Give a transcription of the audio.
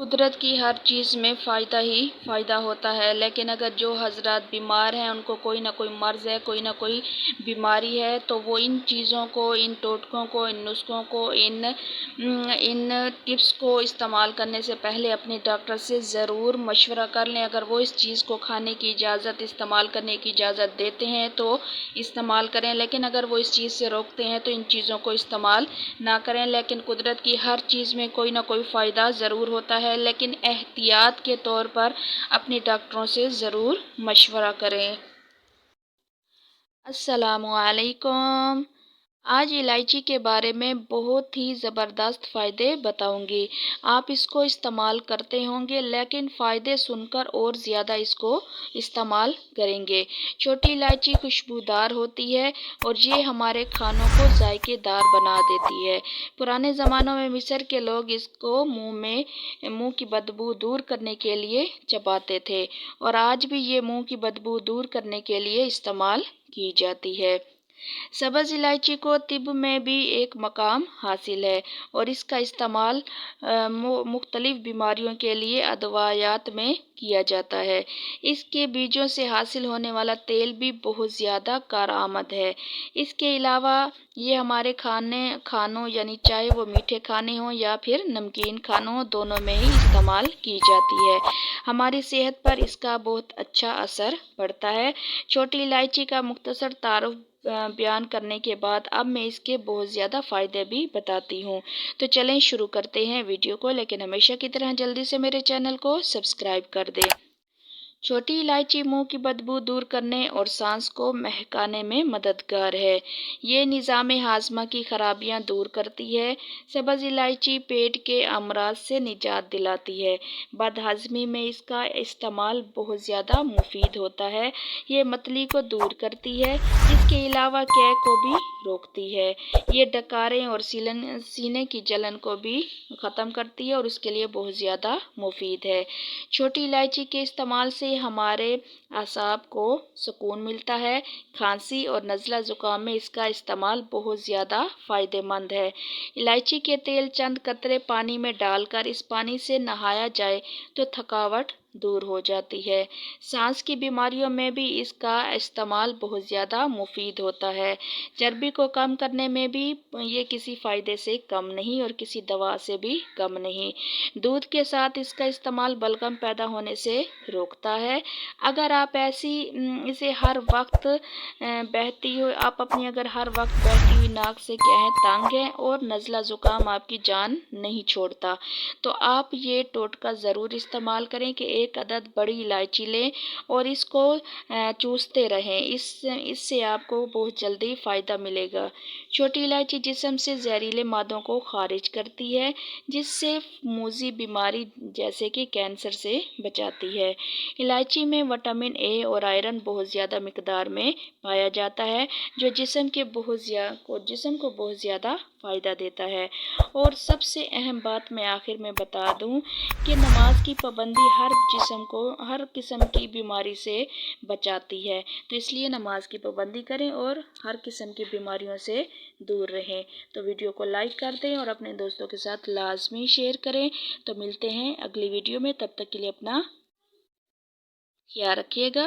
قدرت کی ہر چیز میں فائدہ ہی فائدہ ہوتا ہے، لیکن اگر جو حضرات بیمار ہیں، ان کو کوئی نہ کوئی مرض ہے، کوئی نہ کوئی بیماری ہے، تو وہ ان چیزوں کو، ان ٹوٹکوں کو، ان نسخوں کو، ان ٹپس کو استعمال کرنے سے پہلے اپنے ڈاکٹر سے ضرور مشورہ کر لیں۔ اگر وہ اس چیز کو کھانے کی اجازت، استعمال کرنے کی اجازت دیتے ہیں تو استعمال کریں، لیکن اگر وہ اس چیز سے روکتے ہیں تو ان چیزوں کو استعمال نہ کریں۔ لیکن قدرت کی ہر چیز میں کوئی نہ کوئی فائدہ ضرور ہوتا ہے، لیکن احتیاط کے طور پر اپنے ڈاکٹروں سے ضرور مشورہ کریں۔ السلام علیکم۔ آج الائچی کے بارے میں بہت ہی زبردست فائدے بتاؤں گی۔ آپ اس کو استعمال کرتے ہوں گے، لیکن فائدے سن کر اور زیادہ اس کو استعمال کریں گے۔ چھوٹی الائچی خوشبودار ہوتی ہے اور یہ ہمارے کھانوں کو ذائقے دار بنا دیتی ہے۔ پرانے زمانوں میں مصر کے لوگ اس کو منہ کی بدبو دور کرنے کے لیے چباتے تھے، اور آج بھی یہ منہ کی بدبو دور کرنے کے لیے استعمال کی جاتی ہے۔ سبز الائچی کو طب میں بھی ایک مقام حاصل ہے اور اس کا استعمال مختلف بیماریوں کے لیے ادویات میں کیا جاتا ہے۔ اس کے بیجوں سے حاصل ہونے والا تیل بھی بہت زیادہ کارآمد ہے۔ اس کے علاوہ یہ ہمارے کھانوں یعنی چاہے وہ میٹھے کھانے ہوں یا پھر نمکین کھانوں ہوں، دونوں میں ہی استعمال کی جاتی ہے۔ ہماری صحت پر اس کا بہت اچھا اثر پڑتا ہے۔ چھوٹی الائچی کا مختصر تعارف بیان کرنے کے بعد اب میں اس کے بہت زیادہ فائدے بھی بتاتی ہوں۔ تو چلیں شروع کرتے ہیں ویڈیو کو، لیکن ہمیشہ کی طرح جلدی سے میرے چینل کو سبسکرائب کر دیں۔ چھوٹی الائچی منہ کی بدبو دور کرنے اور سانس کو مہکانے میں مددگار ہے۔ یہ نظام ہاضمہ کی خرابیاں دور کرتی ہے۔ سبز الائچی پیٹ کے امراض سے نجات دلاتی ہے۔ بد ہضمی میں اس کا استعمال بہت زیادہ مفید ہوتا ہے۔ یہ متلی کو دور کرتی ہے۔ اس کے علاوہ قے کو بھی روکتی ہے۔ یہ ڈکاریں اور سینے کی جلن کو بھی ختم کرتی ہے اور اس کے لیے بہت زیادہ مفید ہے۔ چھوٹی الائچی کے استعمال سے ہمارے اعصاب کو سکون ملتا ہے۔ کھانسی اور نزلہ زکام میں اس کا استعمال بہت زیادہ فائدہ مند ہے۔ الائچی کے تیل چند قطرے پانی میں ڈال کر اس پانی سے نہایا جائے تو تھکاوٹ دور ہو جاتی ہے۔ سانس کی بیماریوں میں بھی اس کا استعمال بہت زیادہ مفید ہوتا ہے۔ چربی کو کم کرنے میں بھی یہ کسی فائدے سے کم نہیں اور کسی دوا سے بھی کم نہیں۔ دودھ کے ساتھ اس کا استعمال بلغم پیدا ہونے سے روکتا ہے۔ اگر آپ اسے ہر وقت بہتی ہوئی ناک سے تنگ ہیں اور نزلہ زکام آپ کی جان نہیں چھوڑتا، تو آپ یہ ٹوٹکا ضرور استعمال کریں کہ ایک عدد بڑی الائچی لیں اور اس کو چوستے رہیں۔ اس سے آپ کو بہت جلدی فائدہ ملے گا۔ چھوٹی الائچی جسم سے زہریلے مادوں کو خارج کرتی ہے، جس سے موذی بیماری جیسے کہ کینسر سے بچاتی ہے۔ الائچی میں وٹامن اے اور آئرن بہت زیادہ مقدار میں پایا جاتا ہے، جو جسم کو بہت زیادہ فائدہ دیتا ہے۔ اور سب سے اہم بات میں آخر میں بتا دوں کہ نماز کی پابندی ہر قسم کی بیماری سے بچاتی ہے، تو اس لیے نماز کی پابندی کریں اور ہر قسم کی بیماریوں سے دور رہیں۔ تو ویڈیو کو لائک کر دیں اور اپنے دوستوں کے ساتھ لازمی شیئر کریں۔ تو ملتے ہیں اگلی ویڈیو میں، تب تک کے لیے اپنا خیال رکھیے گا۔